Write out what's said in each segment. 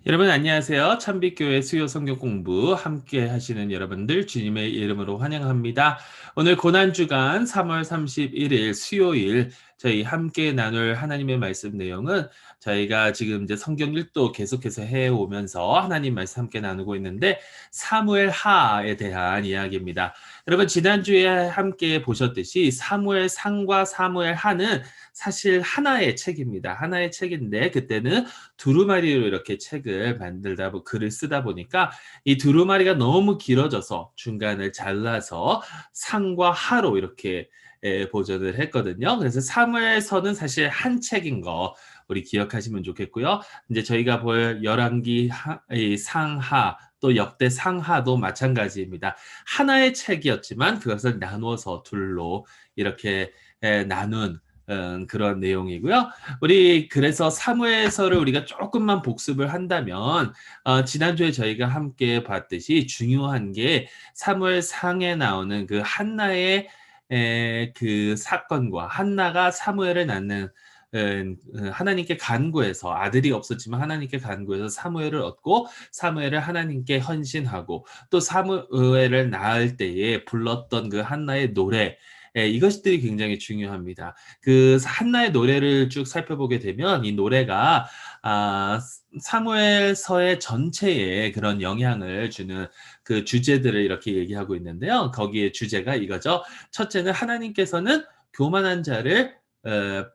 여러분 안녕하세요. 참빛교회 수요 성경 공부 함께 하시는 여러분들 주님의 이름으로 환영합니다. 오늘 고난주간 3월 31일 수요일 저희 함께 나눌 하나님의 말씀 내용은 저희가 지금 이제 성경 읽도 계속해서 해오면서 하나님 말씀 함께 나누고 있는데 사무엘 하에 대한 이야기입니다. 여러분 지난주에 함께 보셨듯이 사무엘 상과 사무엘 하는 사실 하나의 책입니다. 하나의 책인데 그때는 두루마리로 이렇게 책을 글을 쓰다 보니까 이 두루마리가 너무 길어져서 중간을 잘라서 상과 하로 이렇게 보존을 했거든요. 그래서 사무엘서는 사실 한 책인 거 우리 기억하시면 좋겠고요. 이제 저희가 볼 열왕기 이 상하 또 역대 상하도 마찬가지입니다. 하나의 책이었지만 그것을 나누어서 둘로 이렇게 나눈 그런 내용이고요. 우리 그래서 사무엘서를 우리가 조금만 복습을 한다면 지난주에 저희가 함께 봤듯이 중요한 게 사무엘상에 나오는 그 한나의 그 사건과 한나가 사무엘을 낳는 하나님께 간구해서 아들이 없었지만 하나님께 간구해서 사무엘을 얻고 사무엘을 하나님께 헌신하고 또 사무엘을 낳을 때에 불렀던 그 한나의 노래 이것들이 굉장히 중요합니다. 그 한나의 노래를 쭉 살펴보게 되면 이 노래가 사무엘서의 전체에 그런 영향을 주는 그 주제들을 이렇게 얘기하고 있는데요. 거기에 주제가 이거죠. 첫째는 하나님께서는 교만한 자를 어,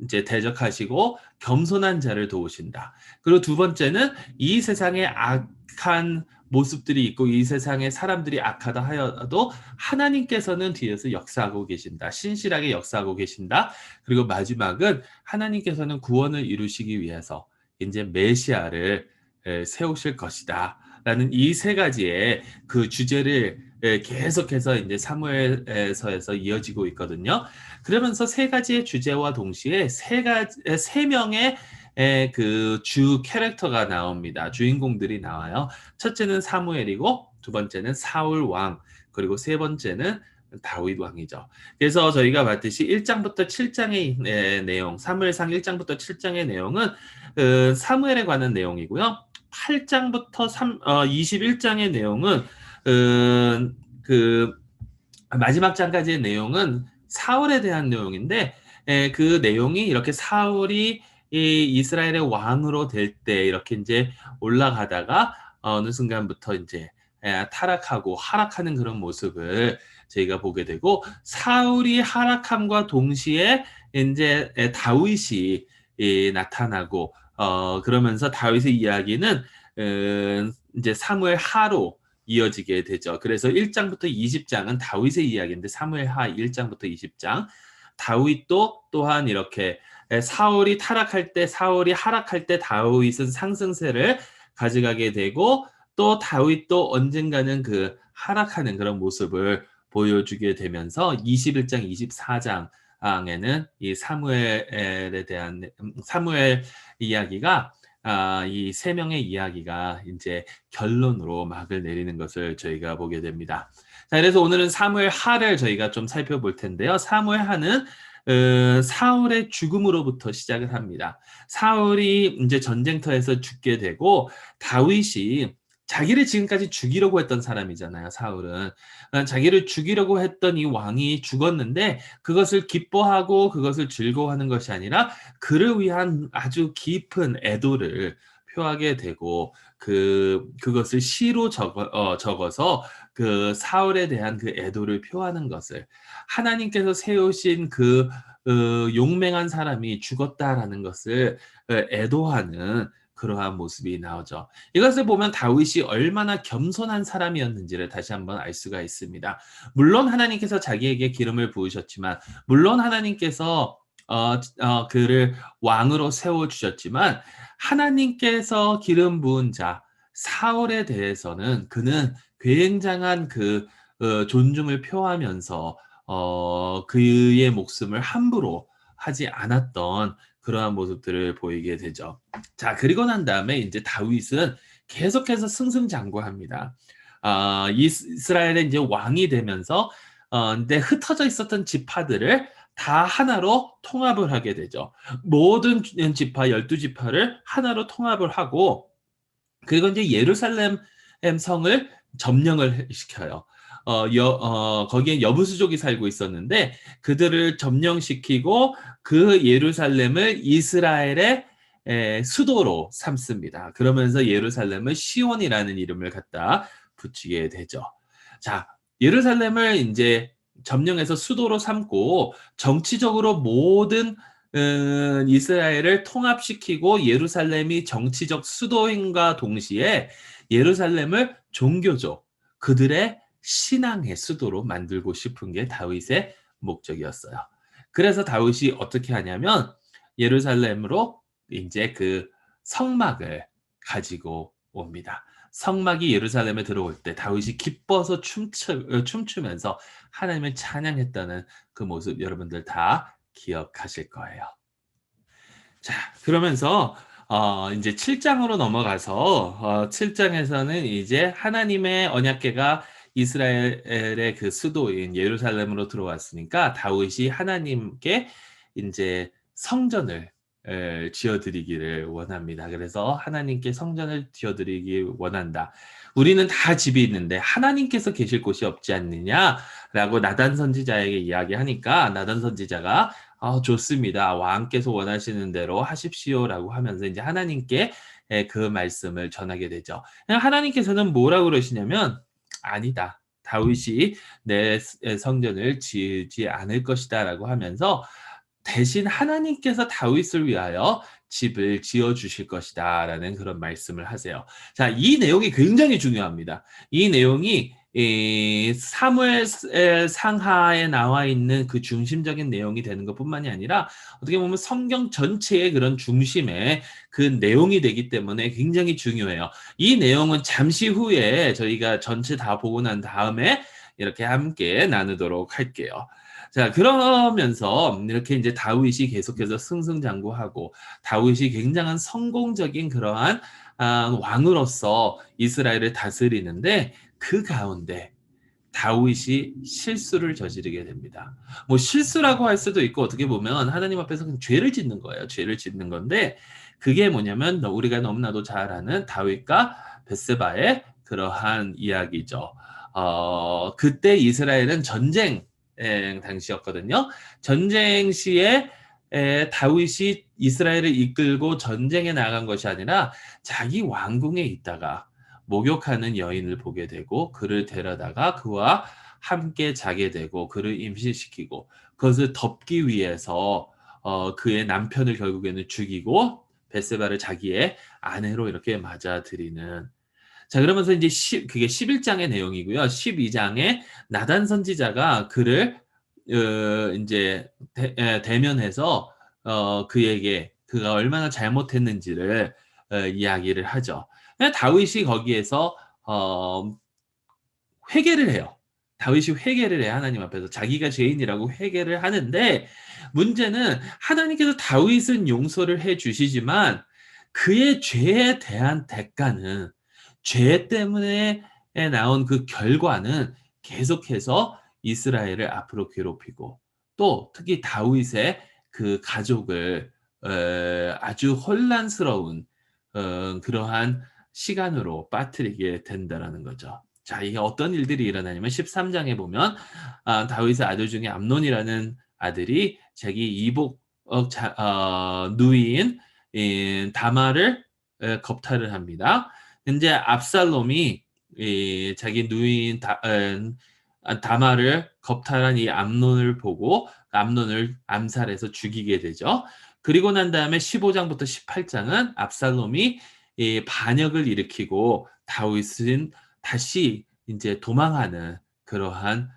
이제 대적하시고 겸손한 자를 도우신다. 그리고 두 번째는 이 세상에 악한 모습들이 있고 이 세상에 사람들이 악하다 하여도 하나님께서는 뒤에서 역사하고 계신다. 신실하게 역사하고 계신다. 그리고 마지막은 하나님께서는 구원을 이루시기 위해서 이제 메시아를 세우실 것이다. 라는 이 세 가지의 그 주제를 계속해서 이제 사무엘서에서 이어지고 있거든요. 그러면서 세 가지의 주제와 동시에 세 명의 그 주 캐릭터가 나옵니다. 주인공들이 나와요. 첫째는 사무엘이고 두 번째는 사울 왕 그리고 세 번째는 다윗 왕이죠. 그래서 저희가 봤듯이 1장부터 7장의 내용, 사무엘상 1장부터 7장의 내용은 사무엘에 관한 내용이고요. 8장부터 21장의 내용은 그 마지막 장까지의 내용은 사울에 대한 내용인데 그 내용이 이렇게 사울이 이 이스라엘의 왕으로 될 때 이렇게 이제 올라가다가 어느 순간부터 이제 타락하고 하락하는 그런 모습을 저희가 보게 되고 사울이 하락함과 동시에 이제 다윗이 나타나고 그러면서 다윗의 이야기는 이제 사무엘 하로 이어지게 되죠. 그래서 1장부터 20장은 다윗의 이야기인데 사무엘하 1장부터 20장 다윗도 또한 이렇게 사울이 타락할 때 사울이 하락할 때 다윗은 상승세를 가져가게 되고 또 다윗도 언젠가는 그 하락하는 그런 모습을 보여주게 되면서 21장 24장에는 이 사무엘에 대한 사무엘 이야기가 이 세 명의 이야기가 이제 결론으로 막을 내리는 것을 저희가 보게 됩니다. 자, 그래서 오늘은 사무엘 하를 저희가 좀 살펴볼 텐데요. 사무엘 하는 사울의 죽음으로부터 시작을 합니다. 사울이 이제 전쟁터에서 죽게 되고 다윗이 자기를 지금까지 죽이려고 했던 사람이잖아요, 사울은. 자기를 죽이려고 했던 이 왕이 죽었는데 그것을 기뻐하고 그것을 즐거워하는 것이 아니라 그를 위한 아주 깊은 애도를 표하게 되고 그것을 시로 적어서 그 사울에 대한 그 애도를 표하는 것을 하나님께서 세우신 그 용맹한 사람이 죽었다라는 것을 애도하는 그러한 모습이 나오죠. 이것을 보면 다윗이 얼마나 겸손한 사람이었는지를 다시 한번 알 수가 있습니다. 물론 하나님께서 자기에게 기름을 부으셨지만, 물론 하나님께서 그를 왕으로 세워주셨지만, 하나님께서 기름 부은 자, 사울에 대해서는 그는 굉장한 그 존중을 표하면서 그의 목숨을 함부로 하지 않았던 그러한 모습들을 보이게 되죠. 자, 그리고 난 다음에 이제 다윗은 계속해서 승승장구합니다. 이스라엘의 이제 왕이 되면서 근데 흩어져 있었던 지파들을 다 하나로 통합을 하게 되죠. 모든 지파 12지파를 하나로 통합을 하고 그리고 이제 예루살렘 성을 점령을 시켜요. 거기에 여부수족이 살고 있었는데 그들을 점령시키고 그 예루살렘을 이스라엘의 수도로 삼습니다. 그러면서 예루살렘을 시온이라는 이름을 갖다 붙이게 되죠. 자, 예루살렘을 이제 점령해서 수도로 삼고 정치적으로 모든 이스라엘을 통합시키고 예루살렘이 정치적 수도임과 동시에 예루살렘을 종교적 그들의 신앙의 수도로 만들고 싶은 게 다윗의 목적이었어요. 그래서 다윗이 어떻게 하냐면 예루살렘으로 이제 그 성막을 가지고 옵니다. 성막이 예루살렘에 들어올 때 다윗이 기뻐서 춤추면서 하나님을 찬양했다는 그 모습 여러분들 다 기억하실 거예요. 자, 그러면서 이제 7장으로 넘어가서 7장에서는 이제 하나님의 언약궤가 이스라엘의 그 수도인 예루살렘으로 들어왔으니까 다윗이 하나님께 이제 성전을 지어드리기를 원합니다. 그래서 하나님께 성전을 지어드리기 원한다. 우리는 다 집이 있는데 하나님께서 계실 곳이 없지 않느냐라고 나단 선지자에게 이야기하니까 나단 선지자가 좋습니다. 왕께서 원하시는 대로 하십시오라고 하면서 이제 하나님께 그 말씀을 전하게 되죠. 하나님께서는 뭐라고 그러시냐면 아니다. 다윗이 내 성전을 지지 않을 것이다라고 하면서 대신 하나님께서 다윗을 위하여 집을 지어 주실 것이다라는 그런 말씀을 하세요. 자, 이 내용이 굉장히 중요합니다. 이 내용이 사무엘 상하에 나와 있는 그 중심적인 내용이 되는 것뿐만이 아니라 어떻게 보면 성경 전체의 그런 중심의 그 내용이 되기 때문에 굉장히 중요해요. 이 내용은 잠시 후에 저희가 전체 다 보고 난 다음에 이렇게 함께 나누도록 할게요. 자, 그러면서 이렇게 이제 다윗이 계속해서 승승장구하고 다윗이 굉장한 성공적인 그러한 왕으로서 이스라엘을 다스리는데 그 가운데 다윗이 실수를 저지르게 됩니다. 뭐 실수라고 할 수도 있고 어떻게 보면 하나님 앞에서 그냥 죄를 짓는 거예요. 죄를 짓는 건데 그게 뭐냐면 우리가 너무나도 잘 아는 다윗과 벳세바의 그러한 이야기죠. 그때 이스라엘은 전쟁 당시였거든요. 전쟁 시에 다윗이 이스라엘을 이끌고 전쟁에 나간 것이 아니라 자기 왕궁에 있다가 목욕하는 여인을 보게 되고 그를 데려다가 그와 함께 자게 되고 그를 임신시키고 그것을 덮기 위해서 그의 남편을 결국에는 죽이고 벳세바를 자기의 아내로 이렇게 맞아들이는 자, 그러면서 이제 그게 11장의 내용이고요. 12장에 나단 선지자가 그를 이제 대면해서 그에게 그가 얼마나 잘못했는지를 이야기를 하죠. 다윗이 거기에서 회개를 해요. 다윗이 회개를 해 하나님 앞에서 자기가 죄인이라고 회개를 하는데 문제는 하나님께서 다윗은 용서를 해 주시지만 그의 죄에 대한 대가는 죄 때문에 나온 그 결과는 계속해서 이스라엘을 앞으로 괴롭히고 또 특히 다윗의 그 가족을 아주 혼란스러운 그러한 시간으로 빠뜨리게 된다라는 거죠. 자, 이게 어떤 일들이 일어나냐면 13장에 보면 다윗의 아들 중에 암논이라는 아들이 자기 이복 누이인 다말을 겁탈을 합니다. 근데 압살롬이 자기 누이인 다말을 겁탈한 이 암논을 보고 암논을 암살해서 죽이게 되죠. 그리고 난 다음에 15장부터 18장은 압살롬이 반역을 일으키고 다윗은 다시 이제 도망하는 그러한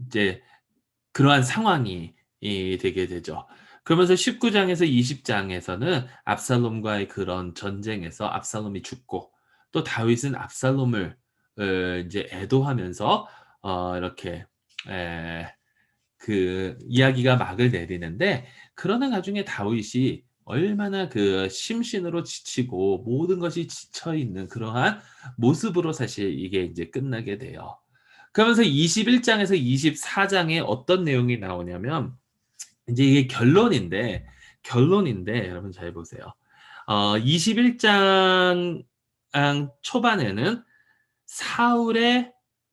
이제 그러한 상황이 되게 되죠. 그러면서 19장에서 20장에서는 압살롬과의 그런 전쟁에서 압살롬이 죽고 또 다윗은 압살롬을 이제 애도하면서 이렇게 그 이야기가 막을 내리는데 그러나 나중에 다윗이 얼마나 그 심신으로 지치고 모든 것이 지쳐 있는 그러한 모습으로 사실 이게 이제 끝나게 돼요. 그러면서 21장에서 24장에 어떤 내용이 나오냐면 이제 이게 결론인데 여러분 잘 보세요. 21장 초반에는 사울의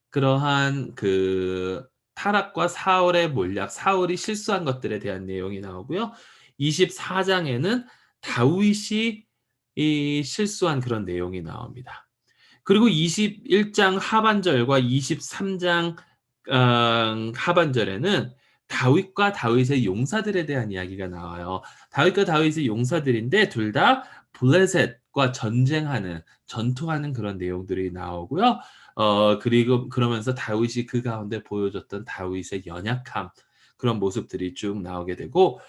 그러한 그 타락과 사울의 몰약, 사울이 실수한 것들에 대한 내용이 나오고요. 24장에는 다윗이 이 실수한 그런 내용이 나옵니다. 그리고 21장 하반절과 23장 하반절에는 다윗과 다윗의 용사들에 대한 이야기가 나와요. 다윗과 다윗의 용사들인데 둘 다 블레셋과 전쟁하는, 전투하는 그런 내용들이 나오고요. 그리고 그러면서 다윗이 그 가운데 보여줬던 다윗의 연약함, 그런 모습들이 쭉 나오게 되고,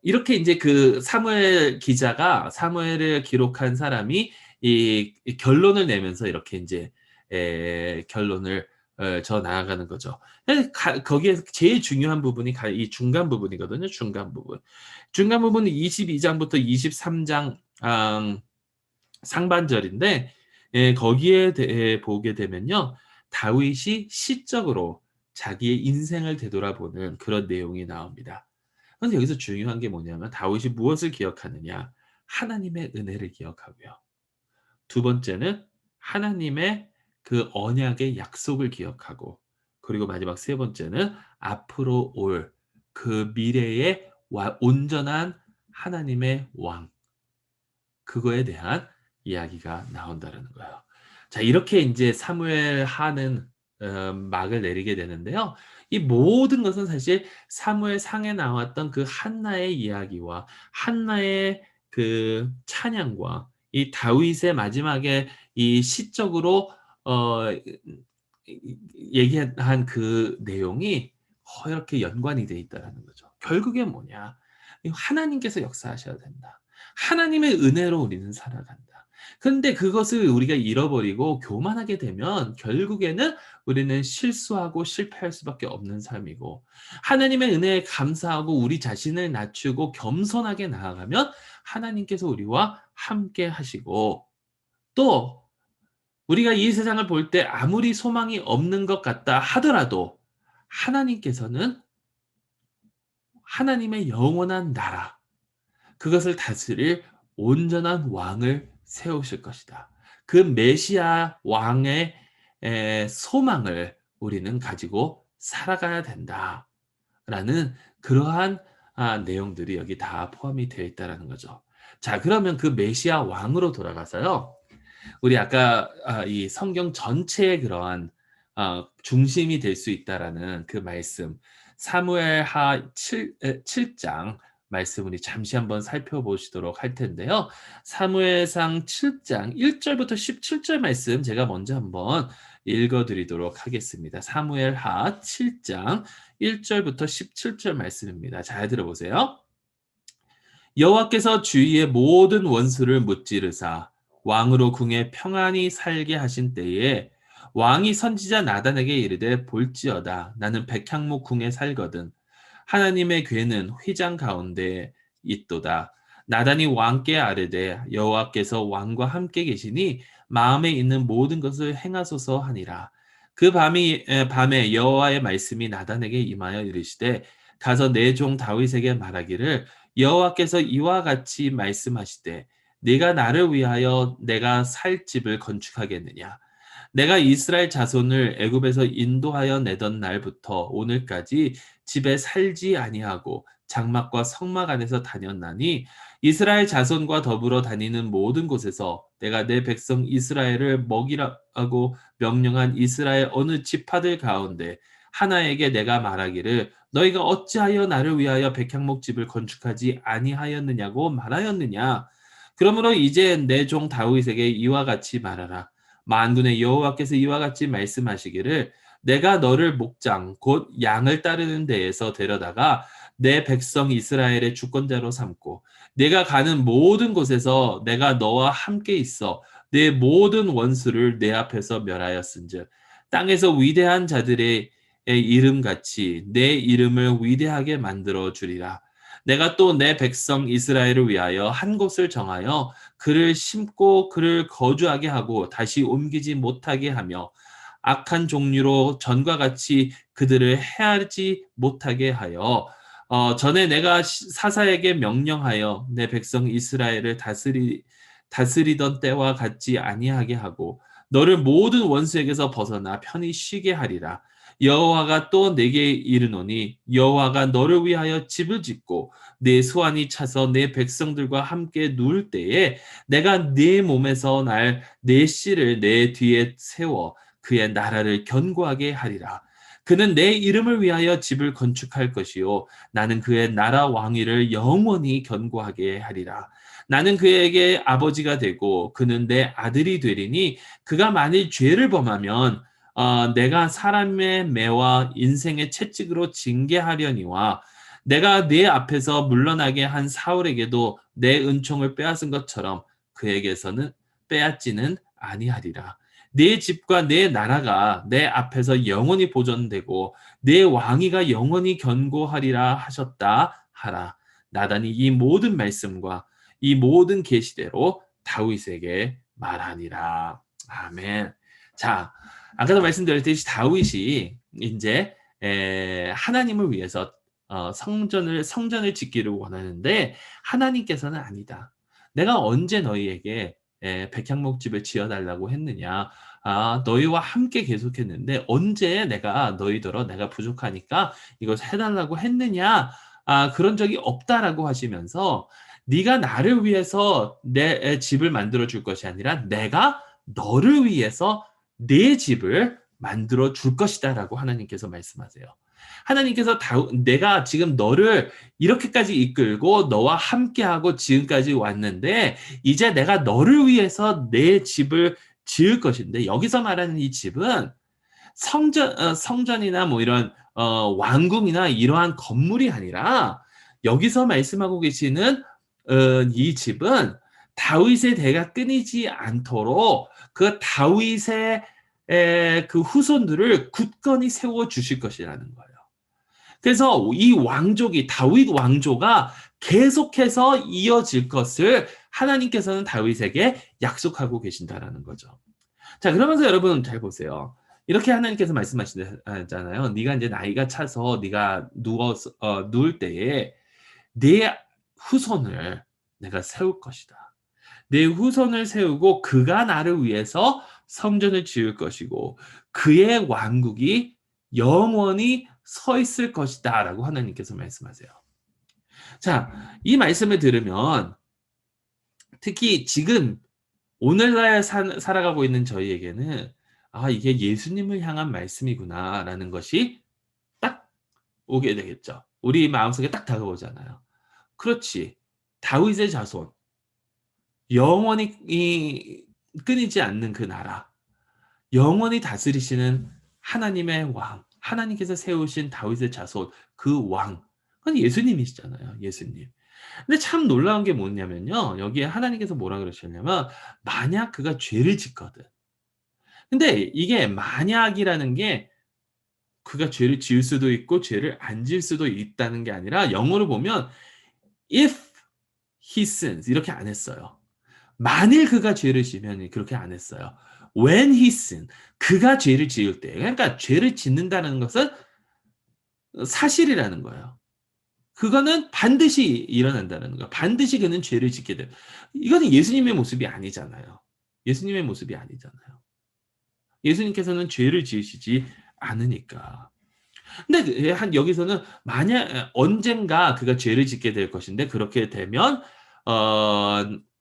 이렇게 이제 그 사무엘 기자가, 사무엘을 기록한 사람이 이 결론을 내면서 이렇게 이제 결론을 저 나아가는 거죠. 거기에 제일 중요한 부분이 이 중간 부분이거든요. 중간 부분. 중간 부분은 22장부터 23장 상반절인데, 거기에 대해 보게 되면요, 다윗이 시적으로 자기의 인생을 되돌아보는 그런 내용이 나옵니다. 그런데 여기서 중요한 게 뭐냐면 다윗이 무엇을 기억하느냐? 하나님의 은혜를 기억하고요. 두 번째는 하나님의 그 언약의 약속을 기억하고, 그리고 마지막 세 번째는 앞으로 올 그 미래의 온전한 하나님의 왕, 그거에 대한 이야기가 나온다는 거예요. 자, 이렇게 이제 사무엘 하는 막을 내리게 되는데요. 이 모든 것은 사실 사무엘 상에 나왔던 그 한나의 이야기와 한나의 그 찬양과 이 다윗의 마지막에 이 시적으로 어 얘기한 그 내용이 이렇게 연관이 돼 있다라는 거죠. 결국엔 뭐냐? 하나님께서 역사하셔야 된다. 하나님의 은혜로 우리는 살아간다. 근데 그것을 우리가 잃어버리고 교만하게 되면 결국에는 우리는 실수하고 실패할 수밖에 없는 삶이고, 하나님의 은혜에 감사하고 우리 자신을 낮추고 겸손하게 나아가면 하나님께서 우리와 함께 하시고, 또 우리가 이 세상을 볼 때 아무리 소망이 없는 것 같다 하더라도 하나님께서는 하나님의 영원한 나라, 그것을 다스릴 온전한 왕을 세우실 것이다. 그 메시아 왕의 소망을 우리는 가지고 살아가야 된다라는 그러한 내용들이 여기 다 포함이 되어 있다라는 거죠. 자, 그러면 그 메시아 왕으로 돌아가서요. 우리 아까 이 성경 전체의 그러한 중심이 될 수 있다라는 그 말씀, 사무엘하 7장 말씀 우리 잠시 한번 살펴보시도록 할 텐데요. 사무엘상 7장 1절부터 17절 말씀 제가 먼저 한번 읽어드리도록 하겠습니다. 사무엘하 7장 1절부터 17절 말씀입니다. 잘 들어보세요. 여호와께서 주위의 모든 원수를 무찌르사 왕으로 궁에 평안히 살게 하신 때에 왕이 선지자 나단에게 이르되 볼지어다 나는 백향목 궁에 살거든 하나님의 궤는 휘장 가운데 있도다. 나단이 왕께 아뢰되 여호와께서 왕과 함께 계시니 마음에 있는 모든 것을 행하소서 하니라. 그 밤에 여호와의 말씀이 나단에게 임하여 이르시되 가서 내 종 다윗에게 말하기를 여호와께서 이와 같이 말씀하시되 네가 나를 위하여 내가 살 집을 건축하겠느냐. 내가 이스라엘 자손을 애굽에서 인도하여 내던 날부터 오늘까지 집에 살지 아니하고 장막과 성막 안에서 다녔나니 이스라엘 자손과 더불어 다니는 모든 곳에서 내가 내 백성 이스라엘을 먹이라고 명령한 이스라엘 어느 지파들 가운데 하나에게 내가 말하기를 너희가 어찌하여 나를 위하여 백향목 집을 건축하지 아니하였느냐고 말하였느냐. 그러므로 이제 내 종 다윗에게 이와 같이 말하라. 만군의 여호와께서 이와 같이 말씀하시기를 내가 너를 목장 곧 양을 따르는 데에서 데려다가 내 백성 이스라엘의 주권자로 삼고 내가 가는 모든 곳에서 내가 너와 함께 있어 내 모든 원수를 내 앞에서 멸하였은즉 땅에서 위대한 자들의 이름같이 내 이름을 위대하게 만들어 주리라. 내가 또 내 백성 이스라엘을 위하여 한 곳을 정하여 그를 심고 그를 거주하게 하고 다시 옮기지 못하게 하며 악한 종류로 전과 같이 그들을 해하지 못하게 하여 전에 내가 사사에게 명령하여 내 백성 이스라엘을 다스리던 때와 같지 아니하게 하고 너를 모든 원수에게서 벗어나 편히 쉬게 하리라. 여호와가 또 내게 이르노니 여호와가 너를 위하여 집을 짓고 내 수완이 차서 내 백성들과 함께 누울 때에 내가 네 몸에서 날 내 씨를 내 뒤에 세워 그의 나라를 견고하게 하리라. 그는 내 이름을 위하여 집을 건축할 것이요 나는 그의 나라 왕위를 영원히 견고하게 하리라. 나는 그에게 아버지가 되고 그는 내 아들이 되리니 그가 만일 죄를 범하면 내가 사람의 매와 인생의 채찍으로 징계하려니와 내가 네 앞에서 물러나게 한 사울에게도 내 은총을 빼앗은 것처럼 그에게서는 빼앗지는 아니하리라. 네 집과 네 나라가 내 앞에서 영원히 보존되고 내 왕위가 영원히 견고하리라 하셨다 하라. 나단이 이 모든 말씀과 이 모든 계시대로 다윗에게 말하니라. 아멘. 자, 아까도 말씀드렸듯이 다윗이 이제 하나님을 위해서 성전을 짓기를 원하는데 하나님께서는 아니다. 내가 언제 너희에게 백향목집을 지어달라고 했느냐? 너희와 함께 계속했는데 언제 내가 너희더러 내가 부족하니까 이걸 해달라고 했느냐? 그런 적이 없다라고 하시면서 네가 나를 위해서 내 집을 만들어 줄 것이 아니라 내가 너를 위해서 내 집을 만들어 줄 것이다라고 하나님께서 말씀하세요. 하나님께서 내가 지금 너를 이렇게까지 이끌고 너와 함께하고 지금까지 왔는데 이제 내가 너를 위해서 내 집을 지을 것인데 여기서 말하는 이 집은 성전이나 뭐 이런 왕궁이나 이러한 건물이 아니라 여기서 말씀하고 계시는 이 집은 다윗의 대가 끊이지 않도록 그 다윗의 그 후손들을 굳건히 세워 주실 것이라는 거예요. 그래서 이 왕족이 다윗 왕조가 계속해서 이어질 것을 하나님께서는 다윗에게 약속하고 계신다라는 거죠. 자, 그러면서 여러분 잘 보세요. 이렇게 하나님께서 말씀하시잖아요. 네가 이제 나이가 차서 네가 누울 때에 네 후손을 내가 세울 것이다. 내 후손을 세우고 그가 나를 위해서 성전을 지을 것이고 그의 왕국이 영원히 서 있을 것이다라고 하나님께서 말씀하세요. 자, 이 말씀을 들으면 특히 지금 오늘날 살아가고 있는 저희에게는 이게 예수님을 향한 말씀이구나라는 것이 딱 오게 되겠죠. 우리 마음속에 딱 다가오잖아요. 그렇지. 다윗의 자손, 영원히 끊이지 않는 그 나라, 영원히 다스리시는 하나님의 왕, 하나님께서 세우신 다윗의 자손, 그 왕, 그건 예수님이시잖아요. 예수님. 근데 참 놀라운 게 뭐냐면요. 여기에 하나님께서 뭐라 그러셨냐면 만약 그가 죄를 짓거든. 근데 이게 만약이라는 게 그가 죄를 지을 수도 있고 죄를 안 지을 수도 있다는 게 아니라 영어로 보면 if he sins 이렇게 안 했어요. 만일 그가 죄를 지으면 그렇게 안 했어요. When he sin 그가 죄를 지을 때 그러니까 죄를 짓는다는 것은 사실이라는 거예요. 그거는 반드시 일어난다는 거예요. 반드시 그는 죄를 짓게 돼요. 이거는 예수님의 모습이 아니잖아요. 예수님의 모습이 아니잖아요. 예수님께서는 죄를 지으시지 않으니까. 근데 여기서는 만약 언젠가 그가 죄를 짓게 될 것인데 그렇게 되면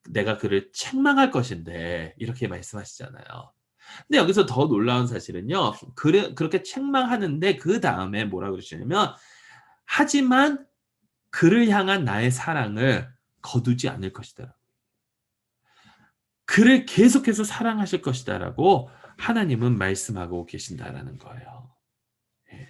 내가 그를 책망할 것인데 이렇게 말씀하시잖아요. 근데 여기서 더 놀라운 사실은요. 그렇게 책망하는데 그 다음에 뭐라 그러시냐면 하지만 그를 향한 나의 사랑을 거두지 않을 것이다. 그를 계속해서 사랑하실 것이다라고 하나님은 말씀하고 계신다라는 거예요. 예.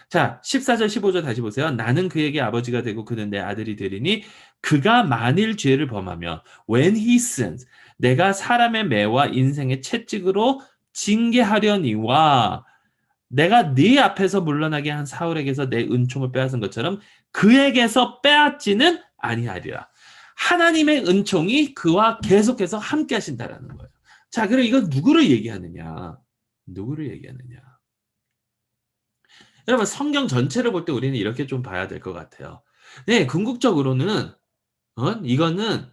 자, 14절, 15절 다시 보세요. 나는 그에게 아버지가 되고 그는 내 아들이 되리니 그가 만일 죄를 범하면 when he sins 내가 사람의 매와 인생의 채찍으로 징계하려니와 내가 네 앞에서 물러나게 한 사울에게서 내 은총을 빼앗은 것처럼 그에게서 빼앗지는 아니하리라. 하나님의 은총이 그와 계속해서 함께 하신다라는 거예요. 자, 그럼 이건 누구를 얘기하느냐? 누구를 얘기하느냐? 여러분 성경 전체를 볼 때 우리는 이렇게 좀 봐야 될 것 같아요. 네, 궁극적으로는 이거는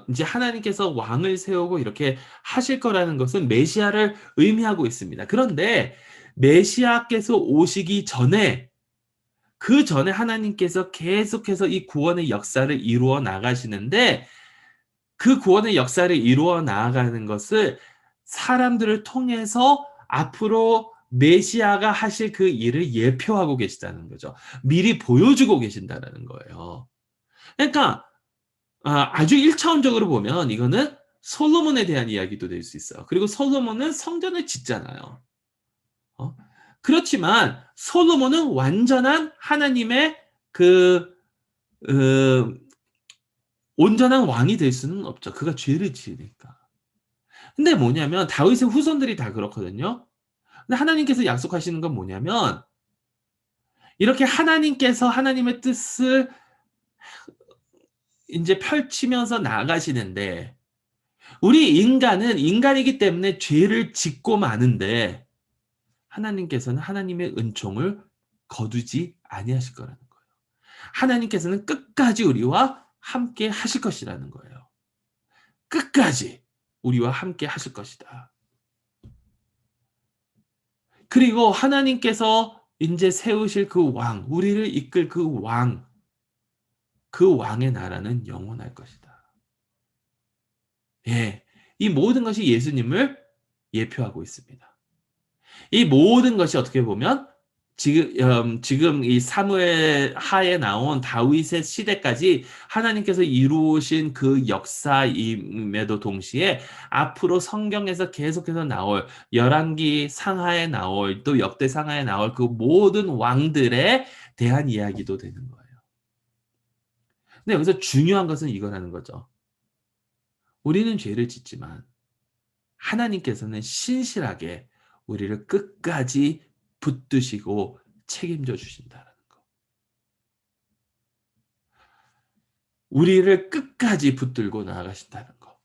이제 하나님께서 왕을 세우고 이렇게 하실 거라는 것은 메시아를 의미하고 있습니다. 그런데 메시아께서 오시기 전에 그 전에 하나님께서 계속해서 이 구원의 역사를 이루어 나가시는데 그 구원의 역사를 이루어 나아가는 것을 사람들을 통해서 앞으로 메시아가 하실 그 일을 예표하고 계시다는 거죠. 미리 보여주고 계신다는 거예요. 그러니까 아주 1차원적으로 보면 이거는 솔로몬에 대한 이야기도 될 수 있어요. 그리고 솔로몬은 성전을 짓잖아요. 어? 그렇지만 솔로몬은 완전한 하나님의 그 어, 온전한 왕이 될 수는 없죠. 그가 죄를 지으니까. 근데 뭐냐면 다윗의 후손들이 다 그렇거든요. 근데 하나님께서 약속하시는 건 뭐냐면 이렇게 하나님께서 하나님의 뜻을 이제 펼치면서 나가시는데 우리 인간은 인간이기 때문에 죄를 짓고 마는데 하나님께서는 하나님의 은총을 거두지 아니하실 거라는 거예요. 하나님께서는 끝까지 우리와 함께 하실 것이라는 거예요. 끝까지 우리와 함께 하실 것이다. 그리고 하나님께서 이제 세우실 그 왕, 우리를 이끌 그 왕, 그 왕의 나라는 영원할 것이다. 예. 이 모든 것이 예수님을 예표하고 있습니다. 이 모든 것이 어떻게 보면 지금 이 사무엘 하에 나온 다윗의 시대까지 하나님께서 이루신 그 역사임에도 동시에 앞으로 성경에서 계속해서 나올 열왕기 상하에 나올 또 역대 상하에 나올 그 모든 왕들에 대한 이야기도 되는 거예요. 근데 여기서 중요한 것은 이거라는 거죠. 우리는 죄를 짓지만 하나님께서는 신실하게 우리를 끝까지 붙드시고 책임져 주신다는 거. 우리를 끝까지 붙들고 나아가신다는 거.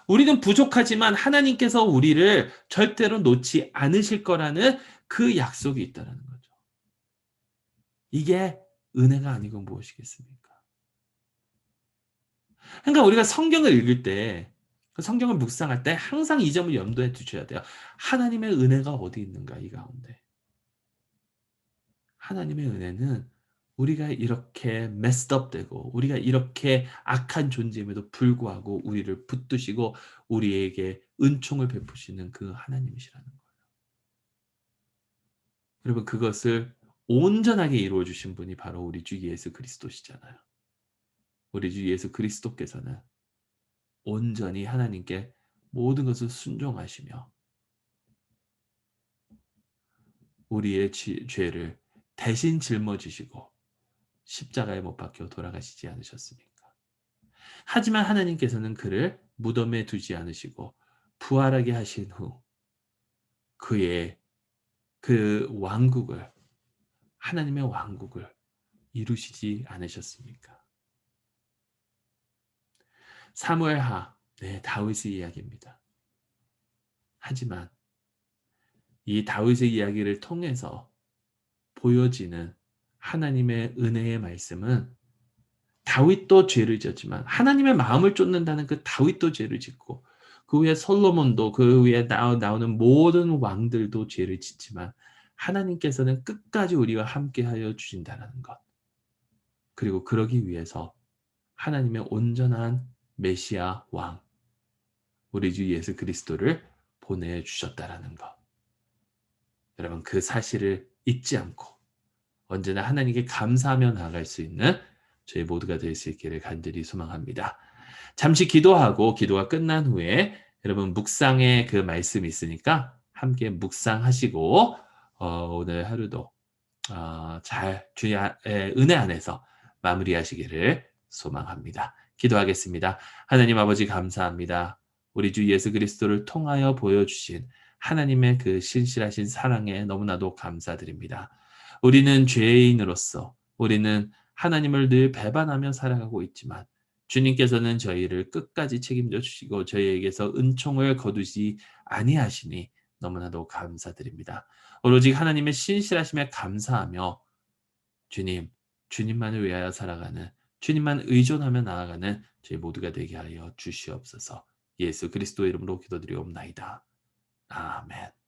우리는 부족하지만 하나님께서 우리를 절대로 놓지 않으실 거라는 그 약속이 있다는 거죠. 이게 은혜가 아니고 무엇이겠습니까? 그러니까 우리가 성경을 읽을 때, 그 성경을 묵상할 때 항상 이 점을 염두에 두셔야 돼요. 하나님의 은혜가 어디 있는가, 이 가운데. 하나님의 은혜는 우리가 이렇게 messed up 되고 우리가 이렇게 악한 존재임에도 불구하고 우리를 붙드시고 우리에게 은총을 베푸시는 그 하나님이시라는 거예요. 여러분 그것을 온전하게 이루어 주신 분이 바로 우리 주 예수 그리스도시잖아요. 우리 주 예수 그리스도께서는 온전히 하나님께 모든 것을 순종하시며 우리의 죄를 대신 짊어지시고 십자가에 못 박혀 돌아가시지 않으셨습니까? 하지만 하나님께서는 그를 무덤에 두지 않으시고 부활하게 하신 후 그의 그 왕국을 하나님의 왕국을 이루시지 않으셨습니까? 사무엘하 네, 다윗의 이야기입니다. 하지만 이 다윗의 이야기를 통해서 보여지는 하나님의 은혜의 말씀은 다윗도 죄를 지었지만 하나님의 마음을 쫓는다는 그 다윗도 죄를 짓고 그 위에 솔로몬도 그 위에 나오는 모든 왕들도 죄를 짓지만 하나님께서는 끝까지 우리와 함께하여 주신다는 것. 그리고 그러기 위해서 하나님의 온전한 메시아 왕 우리 주 예수 그리스도를 보내주셨다라는 것. 여러분 그 사실을 잊지 않고 언제나 하나님께 감사하며 나아갈 수 있는 저희 모두가 될 수 있기를 간절히 소망합니다. 잠시 기도하고 기도가 끝난 후에 여러분 묵상의 그 말씀이 있으니까 함께 묵상하시고 오늘 하루도 잘 주의 은혜 안에서 마무리하시기를 소망합니다. 기도하겠습니다. 하나님 아버지 감사합니다. 우리 주 예수 그리스도를 통하여 보여주신 하나님의 그 신실하신 사랑에 너무나도 감사드립니다. 우리는 죄인으로서 우리는 하나님을 늘 배반하며 살아가고 있지만 주님께서는 저희를 끝까지 책임져 주시고 저희에게서 은총을 거두지 아니하시니 너무나도 감사드립니다. 오로지 하나님의 신실하심에 감사하며 주님, 주님만을 위하여 살아가는 주님만 의존하며 나아가는 저희 모두가 되게 하여 주시옵소서. 예수 그리스도의 이름으로 기도드리옵나이다. 아멘.